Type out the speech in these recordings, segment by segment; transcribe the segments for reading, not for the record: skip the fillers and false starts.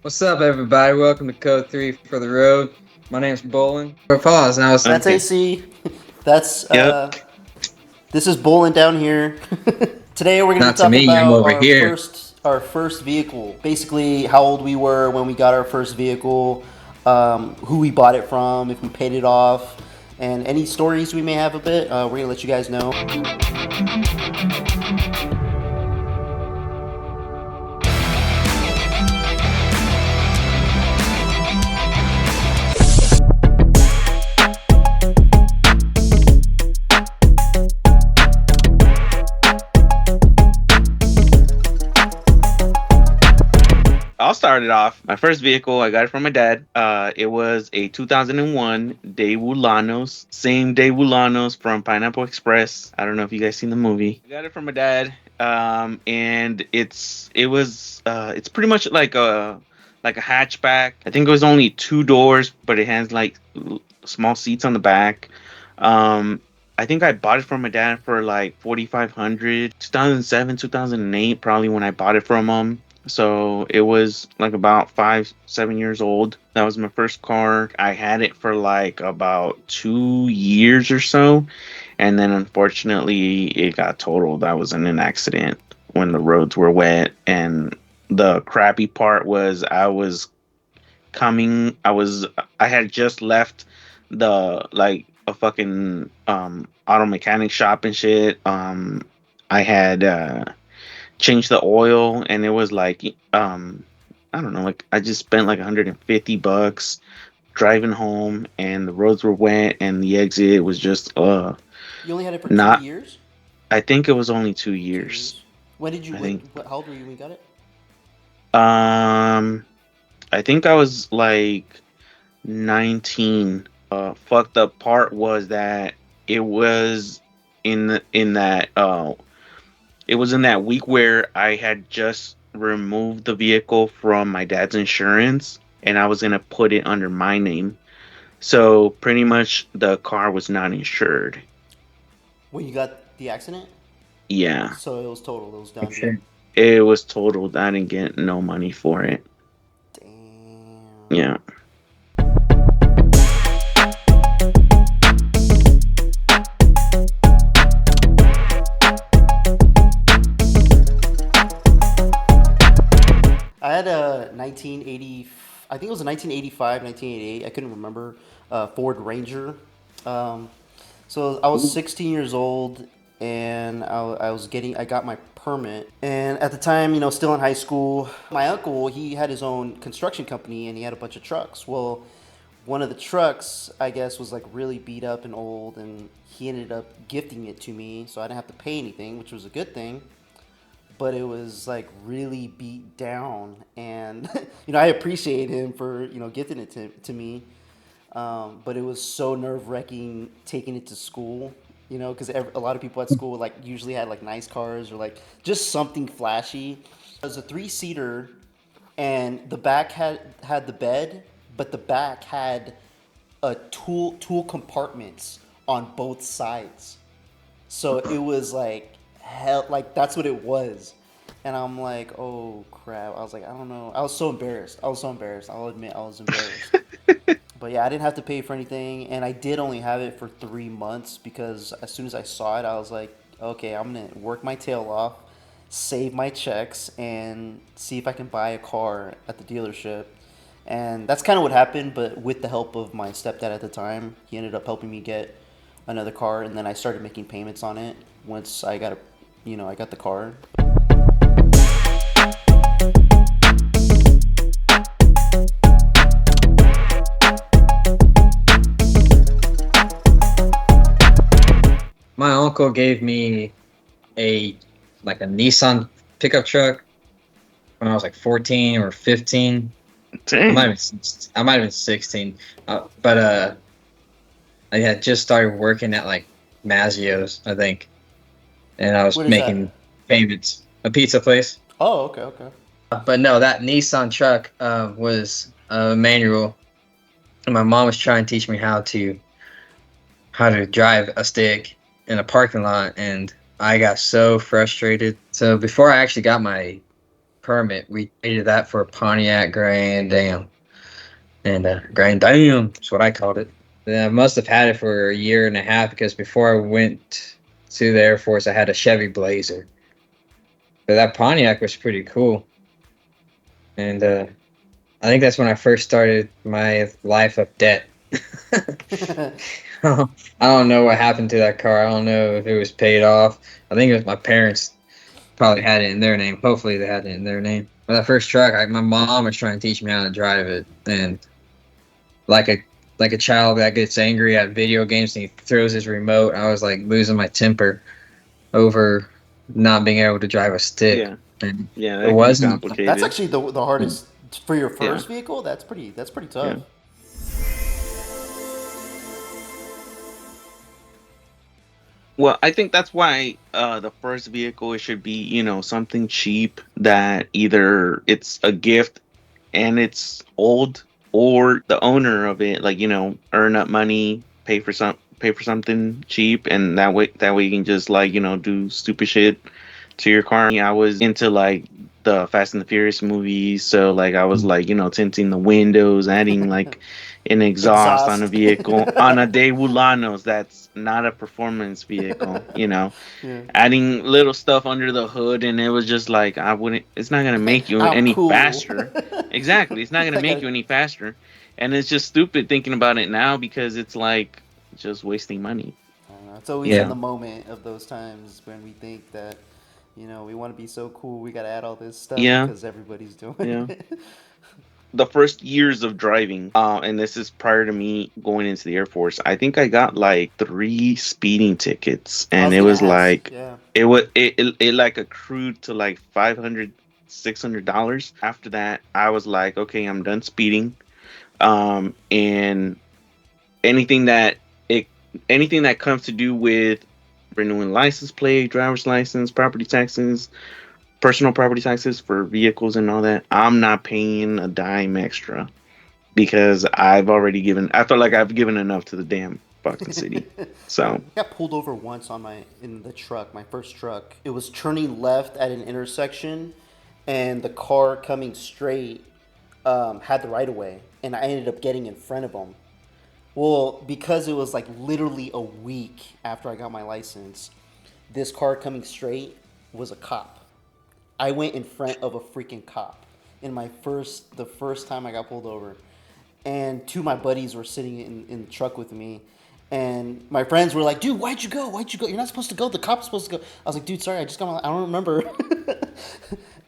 What's up, everybody? Welcome to Code 3 for the Road. My name's Bolin. Or pause. Now it's That's Okay. AC. That's Yep. This is Bowling down here. Today we're gonna be not to talking me. I'm about over here. our first vehicle. Basically, how old we were when we got our first vehicle, who we bought it from, if we paid it off, and any stories we may have a bit. We're gonna let you guys know. I'll start it off. My first vehicle, I got it from my dad. It was a 2001 Daewoo Lanos, same Daewoo Lanos from Pineapple Express. I don't know if you guys seen the movie. I got it from my dad, and it's pretty much like a hatchback. I think it was only two doors, but it has like small seats on the back. Um, I think I bought it from my dad for like 4,500, 2007, 2008, probably when I bought it from him. So it was like about 5, 7 years old. That was my first car. I had it for like about 2 years or so. And then unfortunately, it got totaled. I was in an accident when the roads were wet. And the crappy part was I had just left like a fucking auto mechanic shop and shit. I had changed the oil and it was like I don't know, like I just spent like $150 driving home and the roads were wet and the exit was just You only had it for two not. years. I think it was only two 2 years. years. When did you? I think How old were you when you got it? um I think I was like 19. Fucked up part was that it was in that it was in that week where I had just removed the vehicle from my dad's insurance and I was gonna put it under my name. So pretty much the car was not insured. When you got the accident? Yeah. So it was total. It was Oh, done. shit. It was totaled. I didn't get no money for it. Damn. Yeah. I had a 1980, I think it was a 1985, 1988, I couldn't remember, Ford Ranger. Um, so I was 16 years old and I got my permit. And at the time, still in high school, my uncle, he had his own construction company and he had a bunch of trucks. Well, one of the trucks, I guess, was like really beat up and old and he ended up gifting it to me so I didn't have to pay anything, which was a good thing, but it was like really beat down. And I appreciate him for gifting it to me. But it was so nerve wracking taking it to school. Because a lot of people at school like usually had like nice cars or like just something flashy. It was a three seater, and the back had the bed, but the back had a tool compartments on both sides. So it was like hell, like that's what it was. And I'm like, oh crap. I was like, I don't know. I was so embarrassed. I was so embarrassed. I'll admit I was embarrassed. But yeah, I didn't have to pay for anything, and I did only have it for 3 months because as soon as I saw it, I was like, okay, I'm gonna work my tail off, save my checks, and see if I can buy a car at the dealership. And that's kind of what happened, but with the help of my stepdad at the time, he ended up helping me get another car, and then I started making payments on it once I got the car. My uncle gave me a a Nissan pickup truck when I was like 14 or 15. Dang. I might have been 16. But I had just started working at like Mazzio's, I think, and I was What is that? making payments. A pizza place. Oh, okay, okay. But no, that Nissan truck was manual. And my mom was trying to teach me how to drive a stick in a parking lot, and I got so frustrated. So before I actually got my permit. We traded that for a Pontiac Grand Am. And Grand Am is what I called it. And I must have had it for a year and a half because before I went to the Air Force, I had a Chevy Blazer. But that Pontiac was pretty cool. And I think that's when I first started my life of debt. I don't know what happened to that car. I don't know if it was paid off. I think it was my parents probably had it in their name. Hopefully they had it in their name. But that first truck, my mom was trying to teach me how to drive it, and like a child that gets angry at video games and he throws his remote, I was like losing my temper over not being able to drive a stick. Yeah. And Yeah, it wasn't complicated. That's actually the hardest for your first vehicle. That's pretty tough. Yeah. Well, I think that's why the first vehicle, it should be, something cheap that either it's a gift and it's old, or the owner of it, like, earn up money, pay for something cheap, and that way you can just, like, do stupid shit to your car. I was into, like, the Fast and the Furious movies, so, like, I was, like, tinting the windows, adding, like, an exhaust on a vehicle on a Daewoo Lanos that's not a performance vehicle, Yeah. adding little stuff under the hood, and it was just like, it's not gonna make you I'm any cool. faster. Exactly, it's not gonna make you any faster, and it's just stupid thinking about it now because it's like just wasting money. I don't know. It's always in the moment of those times when we think that, we want to be so cool, we got to add all this stuff because everybody's doing it. The first years of driving, and this is prior to me going into the Air Force, I think I got like 3 speeding tickets, and it was like, it like accrued to like $500, $600. After that, I was like, okay, I'm done speeding, and anything that comes to do with renewing license plate, driver's license, property taxes, personal property taxes for vehicles and all that, I'm not paying a dime extra because I feel like I've given enough to the damn fucking city. So I got pulled over once in the truck, my first truck. It was turning left at an intersection, and the car coming straight had the right of way, and I ended up getting in front of them. Well, because it was like literally a week after I got my license, this car coming straight was a cop. I went in front of a freaking cop the first time I got pulled over, and 2 of my buddies were sitting in the truck with me, and my friends were like, "Dude, why'd you go? Why'd you go? You're not supposed to go. The cop's supposed to go." I was like, "Dude, sorry, I don't remember."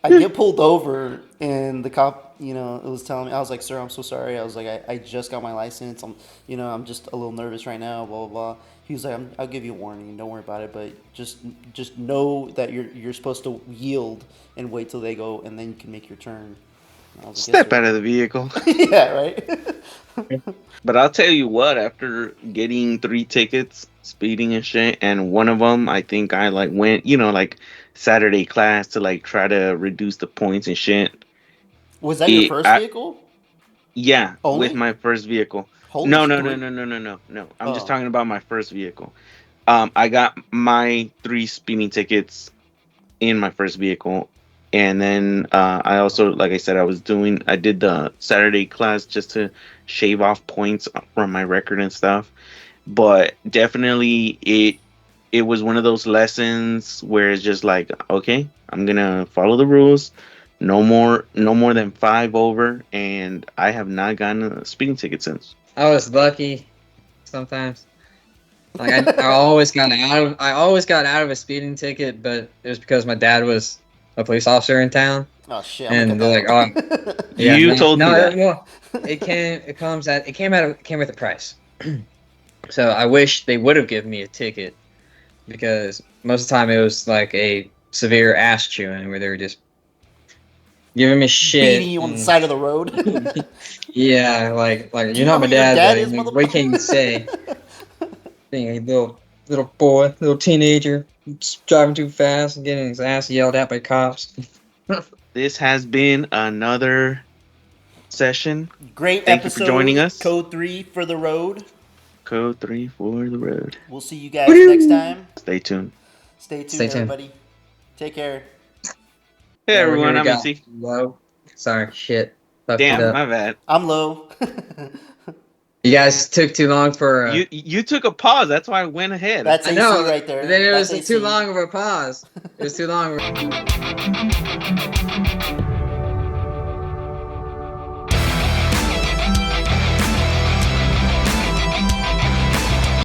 I get pulled over, and the cop, it was telling me, I was like, "Sir, I'm so sorry." I was like, I just got my license. I'm just a little nervous right now, blah, blah, blah. He was like, I'll give you a warning. Don't worry about it, but just know that you're supposed to yield and wait till they go, and then you can make your turn. Like, step out of the vehicle. Yeah, right? But I'll tell you what, after getting 3 tickets, speeding and shit, and one of them, I think I like went, like Saturday class to like try to reduce the points and shit. Was that your first vehicle? Yeah, Only? with my first vehicle. Holy No. I'm just talking about my first vehicle. I got my 3 speeding tickets in my first vehicle, and then I also, like I said, I did the Saturday class just to shave off points from my record and stuff. But definitely it was one of those lessons where it's just like, okay, I'm gonna follow the rules. No more than 5 over, and I have not gotten a speeding ticket since. I was lucky sometimes. Like I always got out of a speeding ticket, but it was because my dad was a police officer in town. Oh shit! And they're like, "Oh, yeah, you told me that." Well, it came with a price. So I wish they would have given me a ticket, because most of the time it was like a severe ass chewing where they were just giving me shit, beating you on the side of the road. Yeah, like you're not my dad, buddy. What can you say? Being a little boy, little teenager, driving too fast and getting his ass yelled at by cops. This has been another session. Great Thank episode. You for joining us. Code 3 for the road. Code 3 for the road. We'll see you guys next time. Stay tuned. Stay tuned, everybody. Take care. Hey Yeah, we're everyone, here, I'm guys. MC. Low. Sorry, shit. Fucked it Damn, up. my bad. I'm low. You guys took too long for. You took a pause. That's why I went ahead. That's I AC know. right there. Then it That's was AC. too long of a pause. It was too long.